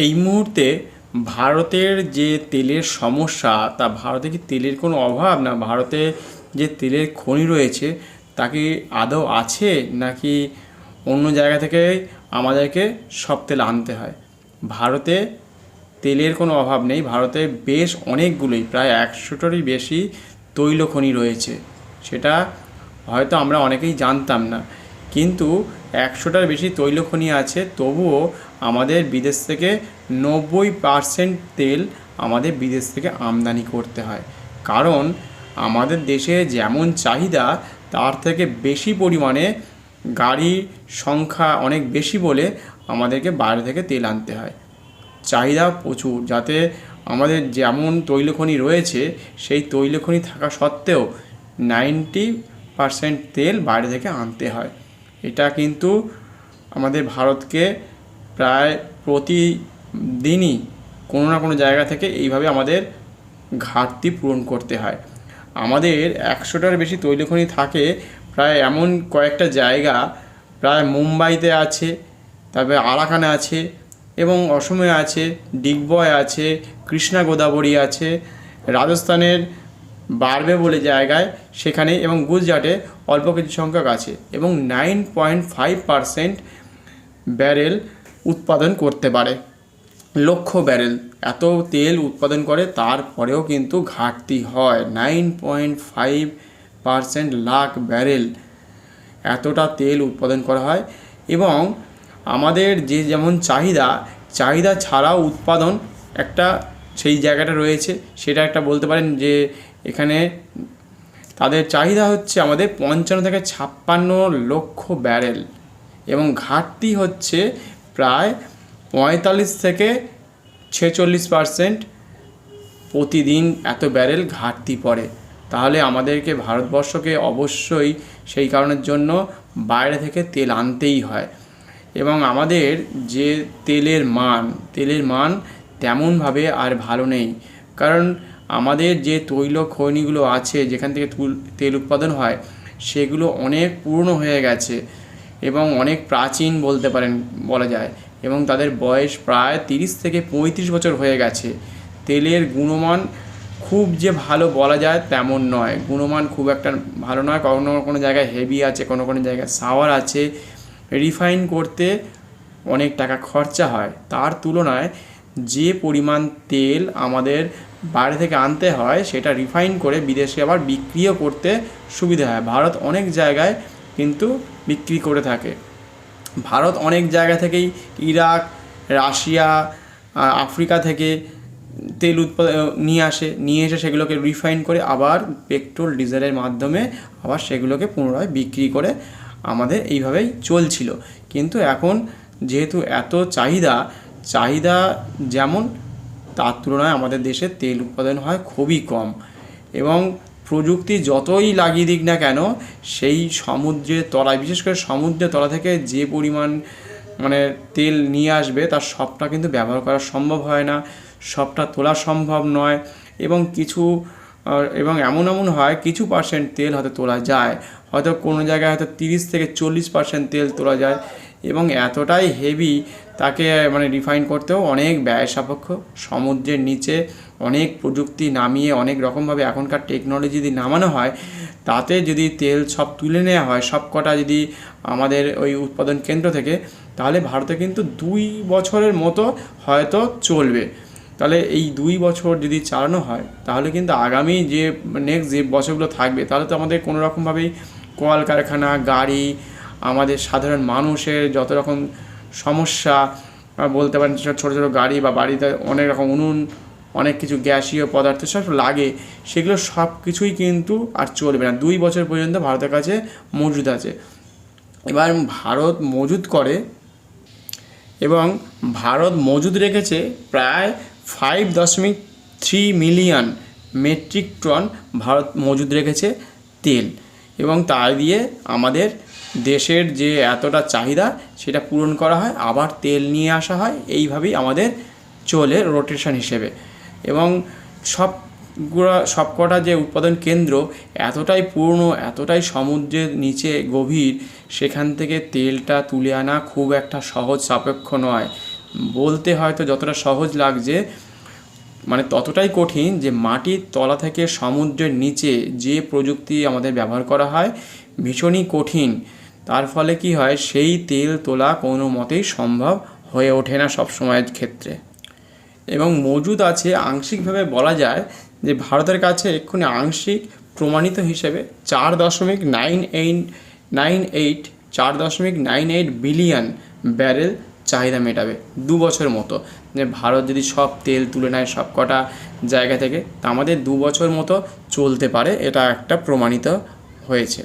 এই মুহূর্তে ভারতের যে তেলের সমস্যা, তা ভারতে কি তেলের কোনো অভাব, না ভারতে যে তেলের খনি রয়েছে তা কি আদৌ আছে, নাকি অন্য জায়গা থেকে আমাদেরকে সব তেল আনতে হয়? ভারতে তেলের কোনো অভাব নেই। ভারতে বেশ অনেকগুলোই, প্রায় 100টারই বেশি তৈল খনি রয়েছে। সেটা হয়তো আমরা অনেকেই জানতাম না, কিন্তু 100টার বেশি তৈল খনি আছে। তবুও আমাদের বিদেশ থেকে 90% তেল আমাদের বিদেশ থেকে আমদানি করতে হয়। কারণ আমাদের দেশে যেমন চাহিদা, তার থেকে বেশি পরিমাণে গাড়ির সংখ্যা অনেক বেশি বলে আমাদেরকে বাইরে থেকে তেল আনতে হয়। চাহিদা প্রচুর, যাতে আমাদের যেমন তৈলখনি রয়েছে সেই তৈলখনি থাকা সত্ত্বেও 90% তেল বাইরে থেকে আনতে হয়। এটা কিন্তু আমাদের ভারতকে প্রায় প্রতিদিনই কোনো না কোনো জায়গা থেকে এইভাবে আমাদের ঘাটতি পূরণ করতে হয়। আমাদের 100টার বেশি তৈলখনি থাকে প্রায় এমন কয়েকটা জায়গা, প্রায় মুম্বাইতে আছে, তারপরে আরাকানে আছে, এবং অসমে আছে, ডিগবয় আছে, কৃষ্ণা গোদাবরী আছে, রাজস্থানের বারবে বলে জায়গায় সেখানে, এবং গুজরাটে অল্প কিছু সংখ্যক আছে, এবং 9.5% ব্যারেল উৎপাদন করতে পারে। লক্ষ ব্যারেল এত তেল উৎপাদন করে, তারপরেও কিন্তু ঘাটতি হয়। 9.5% লাখ ব্যারেল এতটা তেল উৎপাদন করা হয়। এবং আমাদের যে যেমন চাহিদা ছাড়াও উৎপাদন একটা সেই জায়গাটা রয়েছে, সেটা একটা বলতে পারেন যে এখানে তাদের চাহিদা হচ্ছে আমাদের 55 থেকে 56 লক্ষ ব্যারেল, এবং ঘাটতি হচ্ছে প্রায় 45 থেকে 46%। প্রতিদিন এত ব্যারেল ঘাটতি পড়ে। তাহলে আমাদেরকে, ভারতবর্ষকে অবশ্যই সেই কারণের জন্য বাইরে থেকে তেল আনতেই হয়। এবং আমাদের যে তেলের মান তেমনভাবে আর ভালো নেই। কারণ আমাদের যে তৈল খনিগুলো আছে, যেখান থেকে তেল উৎপাদন হয়, সেগুলো অনেক পুরনো হয়ে গেছে এবং অনেক প্রাচীন বলা যায়, এবং তাদের বয়স প্রায় 30 থেকে 35 বছর হয়ে গেছে। তেলের গুণমান খুব যে ভালো বলা যায় তেমন নয়, গুণমান খুব একটা ভালো নয়। কোনো কোনো জায়গায় হেভি আছে, কোনো কোনো জায়গায় সাওয়ার আছে। রিফাইন করতে অনেক টাকা খরচা হয়। তার তুলনায় যে পরিমাণ তেল আমাদের বাইরে থেকে আনতে হয়, সেটা রিফাইন করে বিদেশে আবার বিক্রিও করতে সুবিধা হয়। ভারত অনেক জায়গায় কিন্তু বিক্রি করে থাকে। ভারত অনেক জায়গা থেকেই, ইরাক, রাশিয়া, আফ্রিকা থেকে তেল নিয়ে এসে সেগুলোকে রিফাইন করে আবার পেট্রোল ডিজেলের মাধ্যমে আবার সেগুলোকে পুনরায় বিক্রি করে আমাদের এইভাবেই চলছিল। কিন্তু এখন যেহেতু এত চাহিদা যেমন, তার তুলনায় আমাদের দেশে তেল উৎপাদন হয় খুবই কম। এবং প্রযুক্তি যতই লাগিয়ে দিক না কেন, সেই সমুদ্রের তলায়, বিশেষ করে সমুদ্রের তলা থেকে যে পরিমাণ তেল নিয়ে আসবে, তার সবটা কিন্তু ব্যবহার করা সম্ভব হয় না, সবটা তোলা সম্ভব নয়। এবং এমন হয় কিছু পার্সেন্ট তেল হয়তো তোলা যায়, হয়তো কোনো জায়গায় হয়তো 30 থেকে 40% তেল তোলা যায়, এবং এতটাই হেভি, তাকে রিফাইন করতেও অনেক ব্যয় সাপেক্ষ। সমুদ্রের নিচে অনেক প্রযুক্তি নামিয়ে, অনেক রকমভাবে এখনকার টেকনোলজি যদি নামানো হয়, তাতে যদি তেল সব তুলে নেওয়া হয় সব কটা যদি আমাদের ওই উৎপাদন কেন্দ্র থেকে, তাহলে ভারতে কিন্তু 2 বছরের মতো হয়তো চলবে। তাহলে এই 2 বছর যদি চালানো হয়, তাহলে কিন্তু আগামী যে নেক্সট যে বছরগুলো থাকবে, তাহলে তো আমাদের কোনো রকমভাবেই কলকারখানা, গাড়ি, আমাদের সাধারণ মানুষের যত রকম সমস্যা বলতে পারেন, ছোটো ছোটো গাড়ি বা বাড়িতে অনেক রকম উনুন, অনেক কিছু গ্যাসীয় পদার্থ সব লাগে, সেগুলো সব কিছুই কিন্তু আর চলবে না। 2 বছর পর্যন্ত ভারতের কাছে মজুদ আছে। এবার ভারত মজুদ রেখেছে প্রায় 5.3 মিলিয়ন মেট্রিক টন ভারত মজুদ রেখেছে তেল, এবং তাই দিয়ে আমাদের দেশের যে এতটা চাহিদা, সেটা পূরণ করা হয়, আবার তেল নিয়ে আসা হয়। এইভাবেই আমাদের চলে রোটেশন হিসেবে। এবং সবকটা যে উৎপাদন কেন্দ্র এতটাই পুরনো, এতটাই সমুদ্রের নিচে গভীর, সেখান থেকে তেলটা তুলে আনা খুব একটা সহজ সাপেক্ষ নয়। বলতে হয়তো যতটা সহজ লাগছে মানে ততটাই কঠিন যে মাটির তলা থেকে সমুদ্রের নিচে যে প্রযুক্তি আমাদের ব্যবহার করা হয় ভীষণই কঠিন। তার ফলে কি হয়, সেই তেল তোলা কোনো মতেই সম্ভব হয়ে ওঠে না সব সময়ের ক্ষেত্রে। এবং মজুদ আছে আংশিকভাবে বলা যায় যে ভারতের কাছে এক্ষুনি আংশিক প্রমাণিত হিসেবে 4.98 বিলিয়ন ব্যারেল চাহিদা মেটাবে 2 বছর মতো। যে ভারত যদি সব তেল তুলে নেয় সব কটা জায়গা থেকে, তা আমাদের 2 বছর মতো চলতে পারে, এটা একটা প্রমাণিত হয়েছে।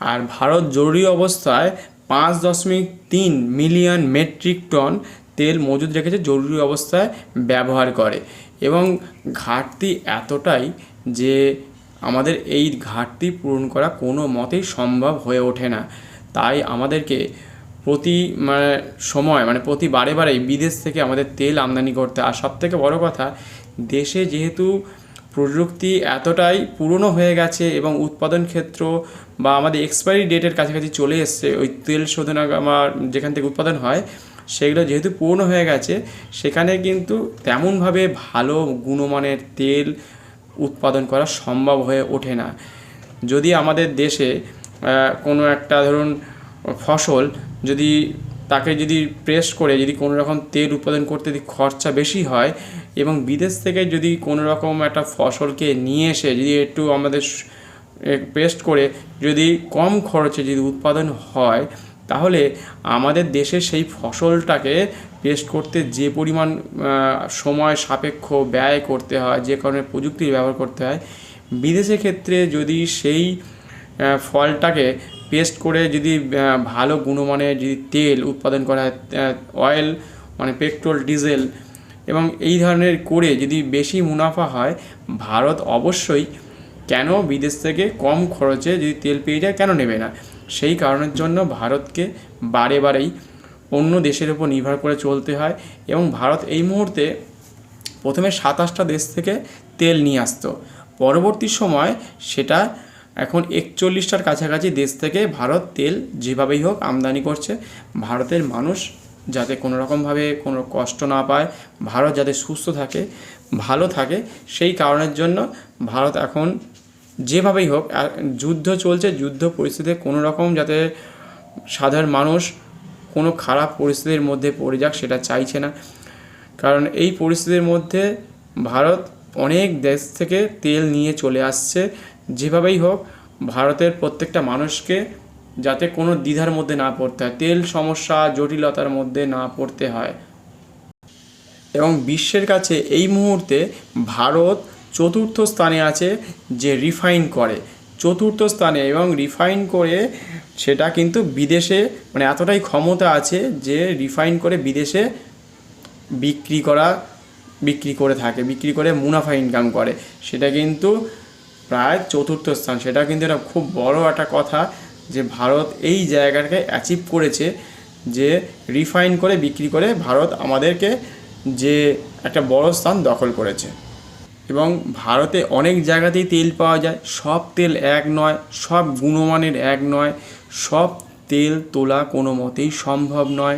আর ভারত জরুরি অবস্থায় 5.3 মিলিয়ন মেট্রিক টন তেল মজুদ রেখেছে, জরুরি অবস্থায় ব্যবহার করে। এবং ঘাটতি এতটাই যে আমাদের এই ঘাটতি পূরণ করা কোনো মতেই সম্ভব হয়ে ওঠে না। তাই আমাদেরকে প্রতি প্রতি বারেই বিদেশ থেকে আমাদের তেল আমদানি করতে। আর সবথেকে বড় কথা, দেশে যেহেতু প্রযুক্তি এতটাই পুরনো হয়ে গেছে এবং উৎপাদন ক্ষেত্র বা আমাদের এক্সপায়ারি ডেটের কাছাকাছি চলে এসছে, ওই তেল শোধনাগার যেখান থেকে উৎপাদন হয় সেগুলো যেহেতু পুরনো হয়ে গেছে, সেখানে কিন্তু তেমনভাবে ভালো গুণমানের তেল উৎপাদন করা সম্ভব হয়ে ওঠে না। যদি আমাদের দেশে কোনো একটা ধরুন ফসল যদি তাকে যদি প্রেস করে যদি কোনো রকম তেল উৎপাদন করতে যদি খরচা বেশি হয় এবং বিদেশ থেকে যদি কোনো রকম একটা ফসলকে নিয়ে এসে যদি একটু আমাদের পেস্ট করে যদি কম খরচে যদি উৎপাদন হয়, তাহলে আমাদের দেশে সেই ফসলটাকে পেস্ট করতে যে পরিমাণ সময় সাপেক্ষ ব্যয় করতে হয়, যে কারণে প্রযুক্তির ব্যবহার করতে হয়, বিদেশের ক্ষেত্রে যদি সেই ফলটাকে পেস্ট করে যদি ভালো গুণমানের যদি তেল উৎপাদন করা হয়, অয়েল পেট্রোল ডিজেল এবং এই ধরনের করে যদি বেশি মুনাফা হয়, ভারত অবশ্যই কেন বিদেশ থেকে কম খরচে যদি তেল পেয়ে যায় কেন নেবে না। সেই কারণের জন্য ভারতকে বারেই অন্য দেশের উপর নির্ভর করে চলতে হয়। এবং ভারত এই মুহূর্তে প্রথমে 27টা দেশ থেকে তেল নিয়ে আসতো, পরবর্তী সময় সেটা এখন 41টার কাছাকাছি দেশ থেকে ভারত তেল যেভাবেই হোক আমদানি করছে। ভারতের মানুষ যাতে কোনো রকমভাবে কোনো কষ্ট না পায়, ভারত যাতে সুস্থ থাকে, ভালো থাকে, সেই কারণের জন্য ভারত এখন যেভাবেই হোক, যুদ্ধ চলছে, যুদ্ধ পরিস্থিতিতে কোনো রকম যাতে সাধারণ মানুষ কোনো খারাপ পরিস্থিতির মধ্যে পড়ে যাক সেটা চাইছে না। কারণ এই পরিস্থিতির মধ্যে ভারত অনেক দেশ থেকে তেল নিয়ে চলে আসছে। যেভাবেই হোক ভারতের প্রত্যেকটা মানুষকে যাতে কোনো দ্বিধার মধ্যে না পড়তে হয়, তেল সমস্যা জটিলতার মধ্যে না পড়তে হয়। এবং বিশ্বের কাছে এই মুহূর্তে ভারত 4র্থ স্থানে আছে যে রিফাইন করে, 4র্থ স্থানে। এবং রিফাইন করে সেটা কিন্তু বিদেশে এতটাই ক্ষমতা আছে যে রিফাইন করে বিদেশে বিক্রি করে থাকে, বিক্রি করে মুনাফা ইনকাম করে। সেটা কিন্তু প্রায় 4র্থ স্থান। সেটা কিন্তু এটা খুব বড় একটা কথা যে ভারত এই জায়গাটাকে অ্যাচিভ করেছে যে রিফাইন করে বিক্রি করে ভারত আমাদেরকে যে একটা বড় স্থান দখল করেছে। এবং ভারতে অনেক জায়গাতেই তেল পাওয়া যায়, সব তেল এক নয়, সব গুণমানের এক নয়, সব তেল তোলা কোনো মতেই সম্ভব নয়।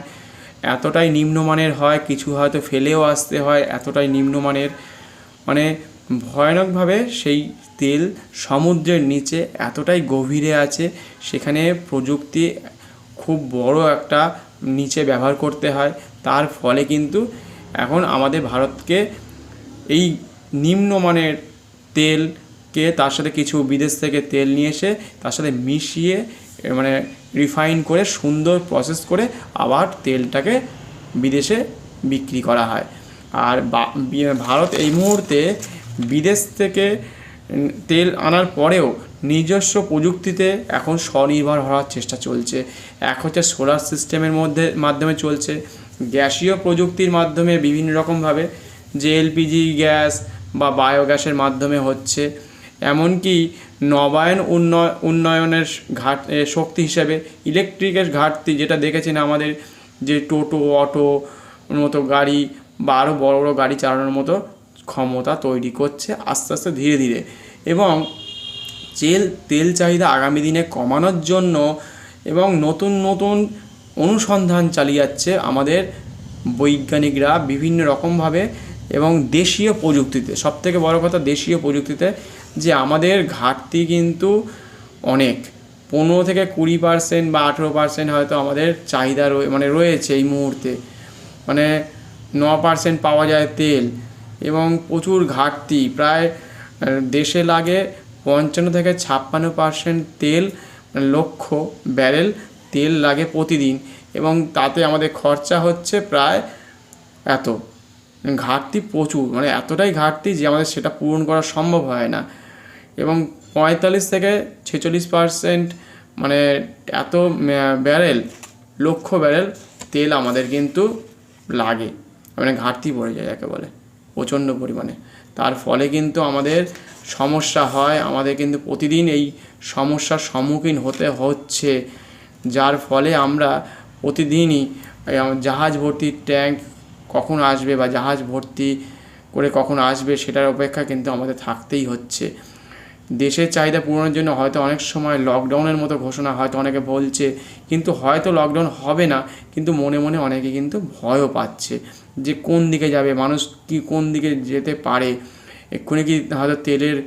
এতটাই নিম্নমানের হয়, কিছু হয়তো ফেলেও আসতে হয়, এতটাই নিম্নমানের ভয়ানকভাবে সেই তেল সমুদ্রের নিচে এতটাই গভীরে আছে, সেখানে প্রযুক্তি খুব বড় একটা নিচে ব্যবহার করতে হয়। তার ফলে কিন্তু এখন আমাদের ভারতকে এই নিম্নমানের তেলকে তার সাথে কিছু বিদেশ থেকে তেল নিয়ে এসে তার সাথে মিশিয়ে রিফাইন করে সুন্দর প্রসেস করে আবার তেলটাকে বিদেশে বিক্রি করা হয়। আর ভারত এই মুহূর্তে বিদেশ থেকে তেল আনার পরেও নিজস্ব প্রযুক্তিতে এখন স্বনির্ভর হওয়ার চেষ্টা চলছে। এক হচ্ছে সোলার সিস্টেমের মাধ্যমে চলছে, গ্যাসীয় প্রযুক্তির মাধ্যমে বিভিন্ন রকমভাবে যে এলপিজি গ্যাস বা বায়োগ্যাসের মাধ্যমে হচ্ছে। এমনকি নবায়ন উন্নয়নের শক্তি হিসেবে ইলেকট্রিকের ঘাটতি যেটা দেখেছেন আমাদের যে টোটো অটোর মতো গাড়ি বা আরও বড় বড় গাড়ি চালানোর মতো ক্ষমতা তৈরি করছে আস্তে আস্তে ধীরে ধীরে। এবং তেল চাহিদা আগামী দিনে কমানোর জন্য এবং নতুন নতুন অনুসন্ধান চালিয়ে যাচ্ছে আমাদের বৈজ্ঞানিকরা বিভিন্ন রকমভাবে এবং দেশীয় প্রযুক্তিতে, সবথেকে বড় কথা দেশীয় প্রযুক্তিতে, যে আমাদের ঘাটতি কিন্তু অনেক, 15-20% বা 18% হয়তো আমাদের চাহিদা রয়েছে এই মুহূর্তে, 9% পাওয়া যায় তেল, এবং প্রচুর ঘাটতি। প্রায় দেশে লাগে 55-56% তেল, লক্ষ ব্যারেল তেল লাগে প্রতিদিন, এবং তাতে আমাদের খরচা হচ্ছে প্রায় এত। ঘাটতি প্রচুর, এতটাই ঘাটতি যে আমাদের সেটা পূরণ করা সম্ভব হয় না। এবং 45-46% এত ব্যারেল, লক্ষ ব্যারেল তেল আমাদের কিন্তু লাগে, ঘাটতি পড়ে যায় যাকে বলে প্রচণ্ড পরিমাণে। তার ফলে কিন্তু আমাদের সমস্যা হয়, আমাদের কিন্তু প্রতিদিন এই সমস্যার সম্মুখীন হতে হচ্ছে, যার ফলে আমরা প্রতিদিনই জাহাজ ভর্তি ট্যাঙ্ক কখন আসবে বা জাহাজ ভর্তি করে কখন আসবে সেটার অপেক্ষা কিন্তু আমাদের থাকতেই হচ্ছে। দেশের চাহিদা পূরণের জন্য হয়তো অনেক সময় লকডাউনের মতো ঘোষণা হয়তো অনেকে বলছে, কিন্তু হয়তো লকডাউন হবে না, কিন্তু মনে মনে অনেকে কিন্তু ভয়ও পাচ্ছে যে কোন দিকে যাবে মানুষ, কি কোন দিকে যেতে পারে, এক্ষুনি কি হয়তো তেলের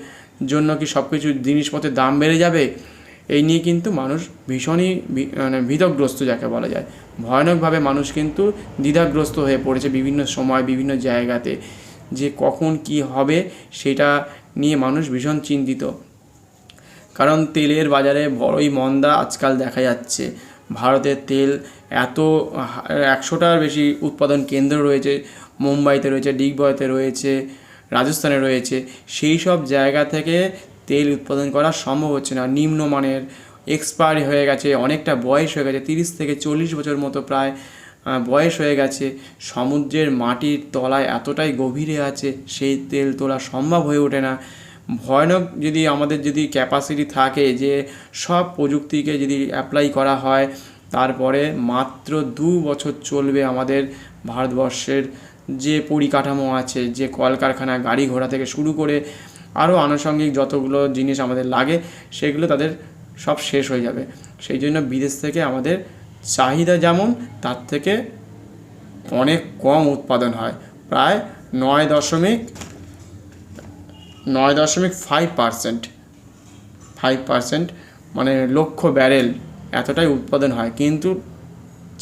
জন্য কি সব কিছু জিনিসপত্রের দাম বেড়ে যাবে। এই নিয়ে কিন্তু মানুষ ভীষণই ভীতগ্রস্ত যাকে বলা যায়, ভয়ানকভাবে মানুষ কিন্তু দ্বিধাগ্রস্ত হয়ে পড়েছে বিভিন্ন সময় বিভিন্ন জায়গাতে, যে কখন কি হবে সেটা নিয়ে মানুষ ভীষণ চিন্তিত। কারণ তেলের বাজারে বড়ই মন্দা আজকাল দেখা যাচ্ছে। ভারতের তেল এত 100টার বেশি উৎপাদন কেন্দ্র রয়েছে, মুম্বাইতে রয়েছে, ডিগবয়তে রয়েছে, রাজস্থানে রয়েছে, সেই সব জায়গা থেকে তেল উৎপাদন করা সম্ভব হচ্ছে না। নিম্নমানের, এক্সপায়ারি হয়ে গেছে, অনেকটা বয়স হয়ে গেছে, 30-40 বছর মতো প্রায় বয়স হয়ে গেছে। সমুদ্রের মাটির তলায় এতটাই গভীরে আছে, সেই তেল তোলা সম্ভব হয়ে ওঠে না। ভয়ানক যদি আমাদের যদি ক্যাপাসিটি থাকে যে সব প্রযুক্তিকে যদি অ্যাপ্লাই করা হয়, তারপরে মাত্র 2 বছর চলবে আমাদের ভারতবর্ষের যে পরিকাঠামো আছে, যে কলকারখানা, গাড়ি ঘোড়া থেকে শুরু করে আরও আনুষঙ্গিক যতগুলো জিনিস আমাদের লাগে সেগুলো তাদের সব শেষ হয়ে যাবে। সেই জন্য বিদেশ থেকে আমাদের চাহিদা যেমন তার থেকে অনেক কম উৎপাদন হয়, প্রায় 9.5%, লক্ষ ব্যারেল এতটাই উৎপাদন হয়, কিন্তু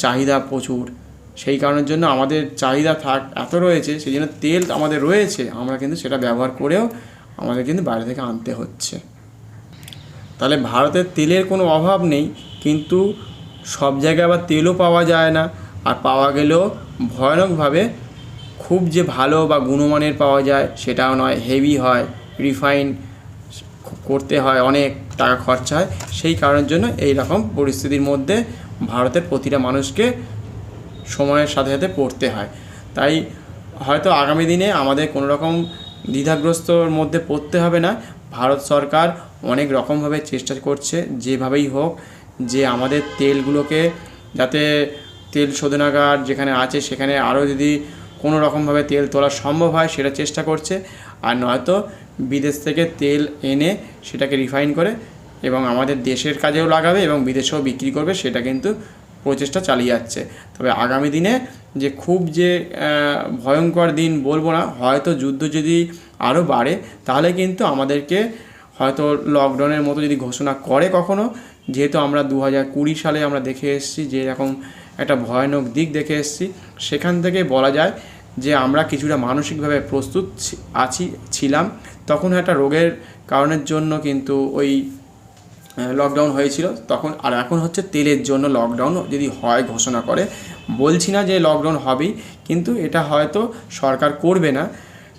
চাহিদা প্রচুর। সেই কারণের জন্য আমাদের চাহিদা এত রয়েছে, সেই জন্য তেল আমাদের রয়েছে, আমরা কিন্তু সেটা ব্যবহার করেও আমাদের কিন্তু বাইরে থেকে আনতে হচ্ছে। তাহলে ভারতের তেলের কোনো অভাব নেই, কিন্তু সব জায়গায় আবার তেলও পাওয়া যায় না, আর পাওয়া গেলেও ভয়ানকভাবে খুব যে ভালো বা গুণমানের পাওয়া যায় সেটাও নয়, হেভি হয়, রিফাইন করতে হয়, অনেক টাকা খরচা হয়। সেই কারণের জন্য এই রকম পরিস্থিতির মধ্যে ভারতের প্রতিটা মানুষকে সময়ের সাথে সাথে পড়তে হয়। তাই হয়তো আগামী দিনে আমাদের কোনো রকম দ্বিধাগ্রস্তর মধ্যে পড়তে হবে না। ভারত সরকার অনেক রকমভাবে চেষ্টা করছে, যেভাবেই হোক, যে আমাদের তেলগুলোকে যাতে তেল শোধনাগার যেখানে আছে সেখানে আরও যদি কোনো রকমভাবে তেল তোলা সম্ভব হয় সেটা চেষ্টা করছে, আর নয়তো বিদেশ থেকে তেল এনে সেটাকে রিফাইন করে এবং আমাদের দেশের কাজেও লাগাবে এবং বিদেশেও বিক্রি করবে, সেটা কিন্তু প্রচেষ্টা চালিয়ে যাচ্ছে। তবে আগামী দিনে যে খুব যে ভয়ঙ্কর দিন বলবো না, হয়তো যুদ্ধ যদি আরও বাড়ে তাহলে কিন্তু আমাদেরকে হয়তো লকডাউনের মতো যদি ঘোষণা করে কখনো, যেহেতু আমরা 2020 সালে আমরা দেখে এসেছি যে এরকম একটা ভয়ানক দিক দেখে এসেছি, সেখান থেকে বলা যায় যে আমরা কিছুটা মানসিকভাবে প্রস্তুত ছিলাম। তখন একটা রোগের কারণের জন্য কিন্তু ওই লকডাউন হয়েছিল তখন, আর এখন হচ্ছে তেলের জন্য লকডাউন যদি হয় ঘোষণা করে। বলছি না যে লকডাউন হবেই, কিন্তু এটা হয়তো সরকার করবে না,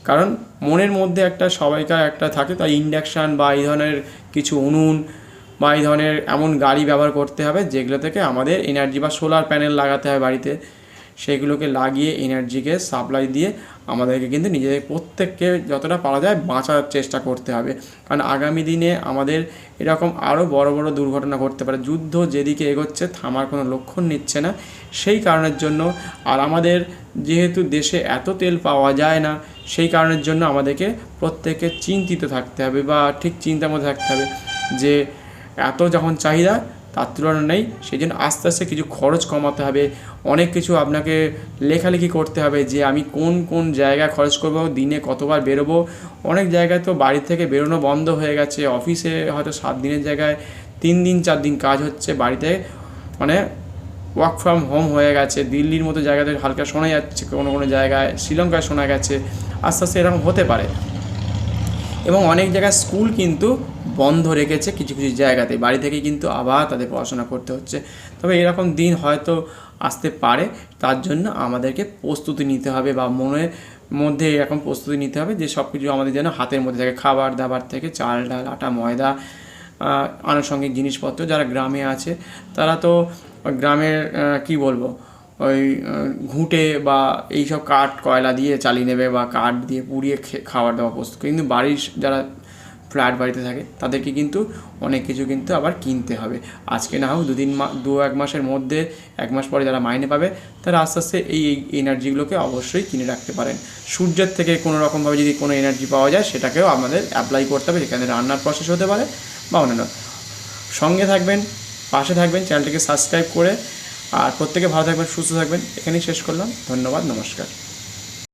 কারণ মনের মধ্যে একটা সবাইকার একটা থাকে, তাই ইন্ডাকশান বা এই ধরনের কিছু উনুন বা এই ধরনের এমন গাড়ি ব্যবহার করতে হবে যেগুলো থেকে আমাদের এনার্জি, বা সোলার প্যানেল লাগাতে হয় বাড়িতে, সেগুলোকে লাগিয়ে এনার্জিকে সাপ্লাই দিয়ে আমাদেরকে কিন্তু নিজেদের প্রত্যেককে যতটা পারা যায় বাঁচার চেষ্টা করতে হবে। কারণ আগামী দিনে আমাদের এরকম আরও বড় বড় দুর্ঘটনা ঘটতে পারে। যুদ্ধ যেদিকে এগোচ্ছে থামার কোনো লক্ষণ নিচ্ছে না, সেই কারণের জন্য, আর আমাদের যেহেতু দেশে এত তেল পাওয়া যায় না, সেই কারণের জন্য আমাদেরকে প্রত্যেকে চিন্তিত থাকতে হবে বা ঠিক চিন্তার মধ্যে থাকতে হবে যে এত যখন চাহিদা তার তুলনা নেই, সেই জন্য আস্তে আস্তে কিছু খরচ কমাতে হবে, অনেক কিছু আপনাকে লেখালেখি করতে হবে যে আমি কোন কোন জায়গায় খরচ করব, দিনে কতবার বেরোবো। অনেক জায়গায় তো বাড়ি থেকে বেরোনো বন্ধ হয়ে গেছে, অফিসে হয়তো 7 দিনের জায়গায় 3 দিন 4 দিন কাজ হচ্ছে, বাড়িতে মানে ওয়ার্ক ফ্রম হোম হয়ে গেছে। দিল্লির মতো জায়গাতে হালকা শোনা যাচ্ছে, কোনো কোনো জায়গায় শ্রীলঙ্কায় শোনা গেছে, আস্তে আস্তে এরকম হতে পারে। এবং অনেক জায়গায় স্কুল কিন্তু বন্ধ রেখেছে কিছু কিছু জায়গাতে, বাড়ি থেকেই কিন্তু আবার তাদের পড়াশোনা করতে হচ্ছে। তবে এরকম দিন হয়তো আসতে পারে, তার জন্য আমাদেরকে প্রস্তুতি নিতে হবে বা মনের মধ্যে এরকম প্রস্তুতি নিতে হবে যে সব কিছু আমাদের যেন হাতের মধ্যে থাকে, খাবার দাবার থেকে চাল ডাল আটা ময়দা, আনুষঙ্গিক জিনিসপত্র। যারা গ্রামে আছে তারা তো গ্রামের কি বলবো, ওই ঘুঁটে বা এইসব কাঠ কয়লা দিয়ে চালিয়ে নেবে বা কাঠ দিয়ে পুড়িয়ে খাবার দাবার প্রস্তুত। কিন্তু বাড়ির যারা ফ্ল্যাট বাড়িতে থাকে তাদেরকে কিন্তু অনেক কিছু কিন্তু আবার কিনতে হবে। আজকে না হোক 2-1 মাসের মধ্যে, 1 মাস পরে যারা মাইনে পাবে তারা আস্তে আস্তে এই এনার্জিগুলোকে অবশ্যই কিনে রাখতে পারেন। সূর্যের থেকে কোনো রকমভাবে যদি কোনো এনার্জি পাওয়া যায় সেটাকেও আমাদের অ্যাপ্লাই করতে হবে, যেখানে রান্নার প্রসেস হতে পারে বা অন্যান্য। সঙ্গে থাকবেন, পাশে থাকবেন, চ্যানেলটিকে সাবস্ক্রাইব করে। আর প্রত্যেকে ভালো থাকবেন, সুস্থ থাকবেন। এখানেই শেষ করলাম। ধন্যবাদ, নমস্কার।